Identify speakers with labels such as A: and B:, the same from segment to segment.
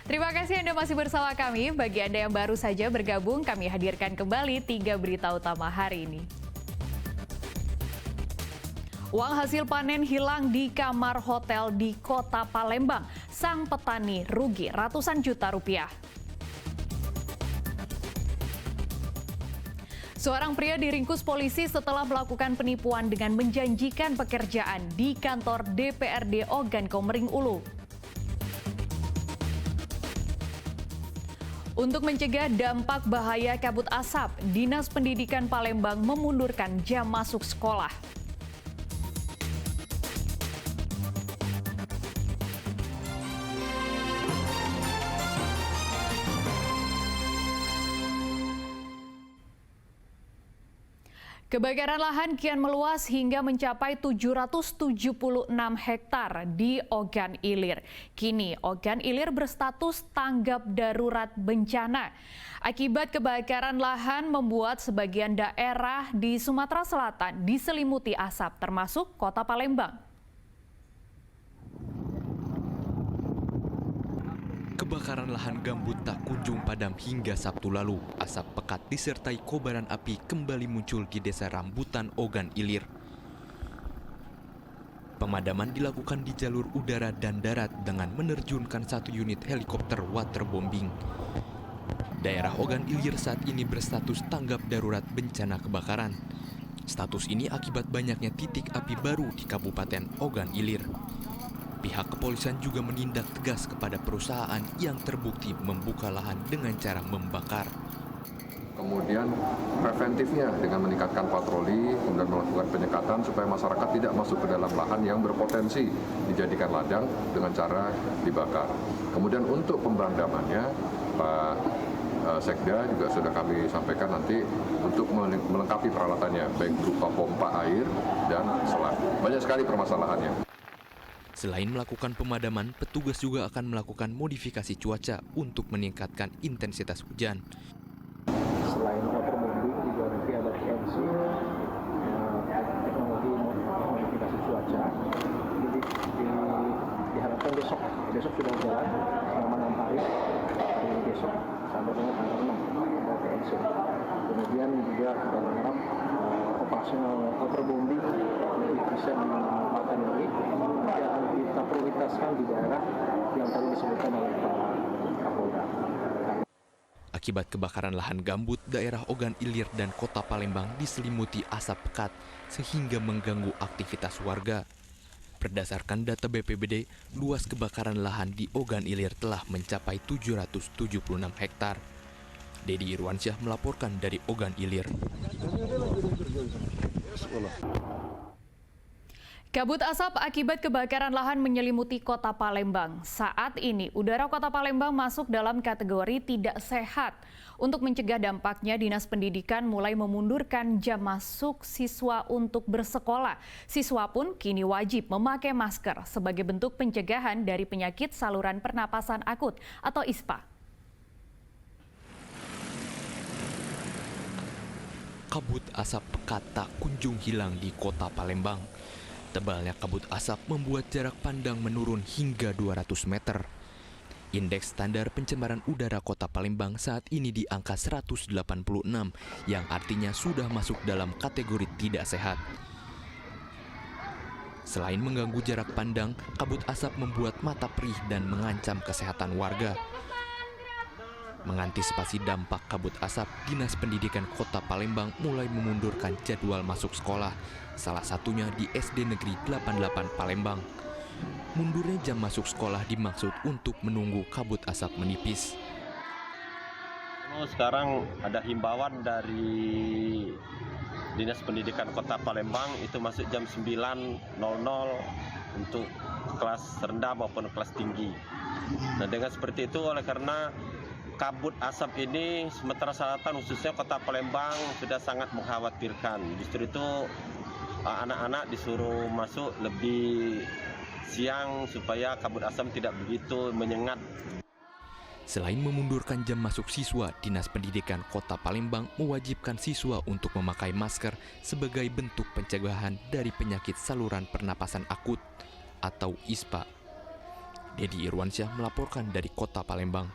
A: Terima kasih Anda masih bersama kami. Bagi Anda yang baru saja bergabung, kami hadirkan kembali 3 berita utama hari ini. Uang hasil panen hilang di kamar hotel di Kota Palembang. Sang petani rugi ratusan juta rupiah. Seorang pria diringkus polisi setelah melakukan penipuan dengan menjanjikan pekerjaan di kantor DPRD Ogan Komering Ulu. Untuk mencegah dampak bahaya kabut asap, Dinas Pendidikan Palembang memundurkan jam masuk sekolah. Kebakaran lahan kian meluas hingga mencapai 776 hektar di Ogan Ilir. Kini Ogan Ilir berstatus tanggap darurat bencana. Akibat kebakaran lahan membuat sebagian daerah di Sumatera Selatan diselimuti asap, termasuk Kota Palembang.
B: Kebakaran lahan gambut tak kunjung padam hingga Sabtu lalu. Asap pekat disertai kobaran api kembali muncul di Desa Rambutan, Ogan Ilir. Pemadaman dilakukan di jalur udara dan darat dengan menerjunkan 1 unit helikopter waterbombing. Daerah Ogan Ilir saat ini berstatus tanggap darurat bencana kebakaran. Status ini akibat banyaknya titik api baru di Kabupaten Ogan Ilir. Pihak kepolisian juga menindak tegas kepada perusahaan yang terbukti membuka lahan dengan cara membakar.
C: Kemudian preventifnya dengan meningkatkan patroli, kemudian melakukan penyekatan supaya masyarakat tidak masuk ke dalam lahan yang berpotensi dijadikan ladang dengan cara dibakar. Kemudian untuk pemadamannya, Pak Sekda juga sudah kami sampaikan nanti untuk melengkapi peralatannya, baik berupa pompa air dan selang. Banyak sekali permasalahannya.
B: Selain melakukan pemadaman, petugas juga akan melakukan modifikasi cuaca untuk meningkatkan intensitas hujan.
D: Selain waterbombing juga nanti ada PNC, teknologi modifikasi cuaca. Jadi diharapkan besok sudah jalan selama 6 hari besok sampai dengan tanggal 6 ada PNC. Kemudian juga kita berharap operasional waterbombing lebih bisa dimanfaatkan lagi. Nanti akan kita prioritaskan di daerah yang tadi disebutkan oleh Pak Kapolda.
B: Akibat kebakaran lahan gambut, daerah Ogan Ilir dan Kota Palembang diselimuti asap pekat sehingga mengganggu aktivitas warga. Berdasarkan data BPBD, luas kebakaran lahan di Ogan Ilir telah mencapai 776 hektar. Dedi Irwansyah melaporkan dari Ogan Ilir.
A: Kabut asap akibat kebakaran lahan menyelimuti Kota Palembang. Saat ini, udara Kota Palembang masuk dalam kategori tidak sehat. Untuk mencegah dampaknya, Dinas Pendidikan mulai memundurkan jam masuk siswa untuk bersekolah. Siswa pun kini wajib memakai masker sebagai bentuk pencegahan dari penyakit saluran pernapasan akut atau ISPA.
B: Kabut asap pekat tak kunjung hilang di Kota Palembang. Tebalnya kabut asap membuat jarak pandang menurun hingga 200 meter. Indeks standar pencemaran udara Kota Palembang saat ini di angka 186, yang artinya sudah masuk dalam kategori tidak sehat. Selain mengganggu jarak pandang, kabut asap membuat mata perih dan mengancam kesehatan warga. Mengantisipasi dampak kabut asap, Dinas Pendidikan Kota Palembang mulai memundurkan jadwal masuk sekolah, salah satunya di SD Negeri 88 Palembang. Mundurnya jam masuk sekolah dimaksud untuk menunggu kabut asap menipis.
E: Sekarang ada himbauan dari Dinas Pendidikan Kota Palembang, itu masuk jam 9.00 untuk kelas rendah maupun kelas tinggi. Nah, dengan seperti itu, oleh karena kabut asap ini Sumatera Selatan khususnya Kota Palembang sudah sangat mengkhawatirkan. Justru itu anak-anak disuruh masuk lebih siang supaya kabut asap tidak begitu menyengat.
B: Selain memundurkan jam masuk siswa, Dinas Pendidikan Kota Palembang mewajibkan siswa untuk memakai masker sebagai bentuk pencegahan dari penyakit saluran pernapasan akut atau ISPA. Dedi Irwansyah melaporkan dari Kota Palembang.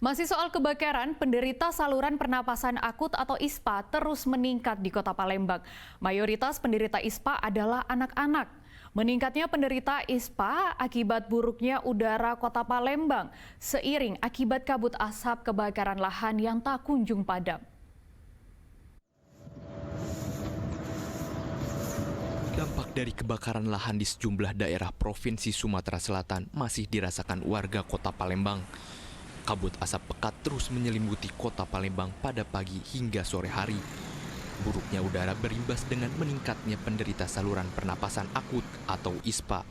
A: Masih soal kebakaran, penderita saluran pernapasan akut atau ISPA terus meningkat di Kota Palembang. Mayoritas penderita ISPA adalah anak-anak. Meningkatnya penderita ISPA akibat buruknya udara Kota Palembang seiring akibat kabut asap kebakaran lahan yang tak kunjung padam.
B: Dampak dari kebakaran lahan di sejumlah daerah Provinsi Sumatera Selatan masih dirasakan warga Kota Palembang. Kabut asap pekat terus menyelimuti Kota Palembang pada pagi hingga sore hari. Buruknya udara berimbas dengan meningkatnya penderita saluran pernapasan akut atau ISPA.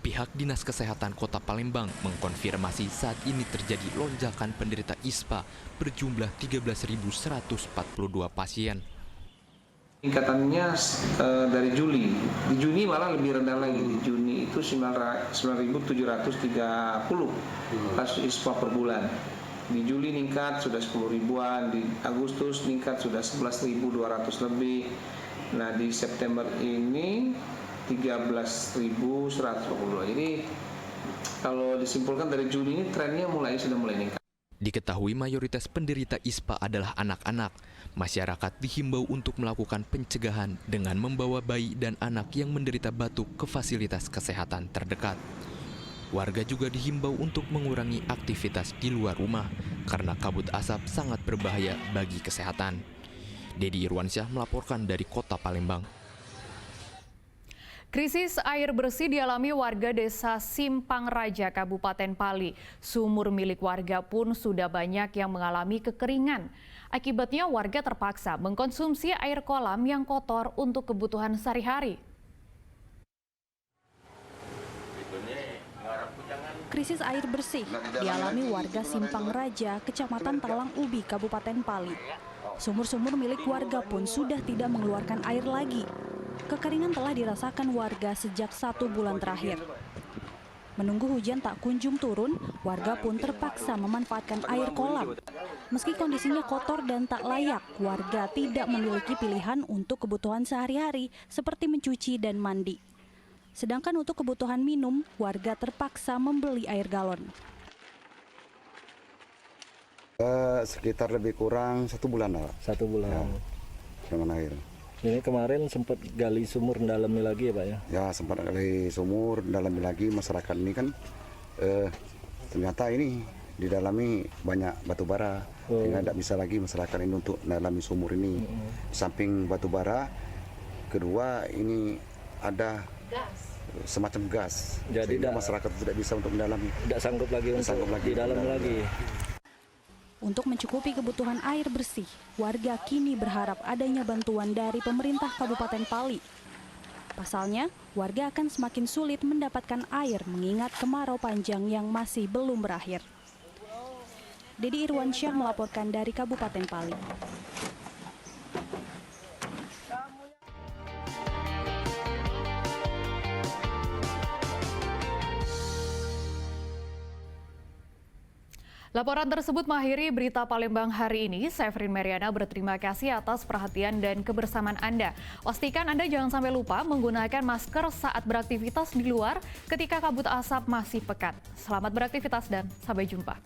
B: Pihak Dinas Kesehatan Kota Palembang mengkonfirmasi saat ini terjadi lonjakan penderita ISPA berjumlah 13.142 pasien.
D: Tingkatannya dari Juli. Di Juni malah lebih rendah lagi. Di Juni itu 9.730 kasus ISPA per bulan. Di Juli meningkat sudah 10 ribuan, di Agustus meningkat sudah 11.200 lebih. Nah, di September ini 13.142. Jadi kalau disimpulkan dari Juli ini trennya sudah mulai meningkat.
B: Diketahui mayoritas penderita ISPA adalah anak-anak. Masyarakat dihimbau untuk melakukan pencegahan dengan membawa bayi dan anak yang menderita batuk ke fasilitas kesehatan terdekat. Warga juga dihimbau untuk mengurangi aktivitas di luar rumah karena kabut asap sangat berbahaya bagi kesehatan. Dedi Irwansyah melaporkan dari Kota Palembang.
A: Krisis air bersih dialami warga desa Simpang Raja, Kabupaten Pali. Sumur milik warga pun sudah banyak yang mengalami kekeringan. Akibatnya warga terpaksa mengkonsumsi air kolam yang kotor untuk kebutuhan sehari-hari.
F: Krisis air bersih dialami warga Simpang Raja, Kecamatan Talang Ubi, Kabupaten Pali. Sumur-sumur milik warga pun sudah tidak mengeluarkan air lagi. Kekeringan telah dirasakan warga sejak 1 bulan terakhir. Menunggu hujan tak kunjung turun, warga pun terpaksa memanfaatkan air kolam. Meski kondisinya kotor dan tak layak, warga tidak memiliki pilihan untuk kebutuhan sehari-hari seperti mencuci dan mandi. Sedangkan untuk kebutuhan minum, warga terpaksa membeli air galon.
G: Sekitar lebih kurang 1 bulan lah.
H: 1 bulan.
G: Ya, dengan air.
H: Ini kemarin sempat gali sumur dalamnya lagi ya Pak ya?
G: Ya sempat gali sumur dalamnya lagi. Masyarakat ini kan ternyata ini didalami banyak batu bara. Sehingga tidak bisa lagi masyarakat ini untuk dalami sumur ini. Samping batu bara, kedua ini ada semacam gas.
H: Jadi
G: sehingga masyarakat tidak bisa untuk mendalami.
H: Tidak sanggup lagi untuk di dalam lagi.
F: Untuk mencukupi kebutuhan air bersih, warga kini berharap adanya bantuan dari pemerintah Kabupaten Pali. Pasalnya, warga akan semakin sulit mendapatkan air mengingat kemarau panjang yang masih belum berakhir. Dedi Irwansyah melaporkan dari Kabupaten Pali.
A: Laporan tersebut mengakhiri berita Palembang hari ini. Saya Frin Mariana berterima kasih atas perhatian dan kebersamaan Anda. Pastikan Anda jangan sampai lupa menggunakan masker saat beraktivitas di luar ketika kabut asap masih pekat. Selamat beraktivitas dan sampai jumpa.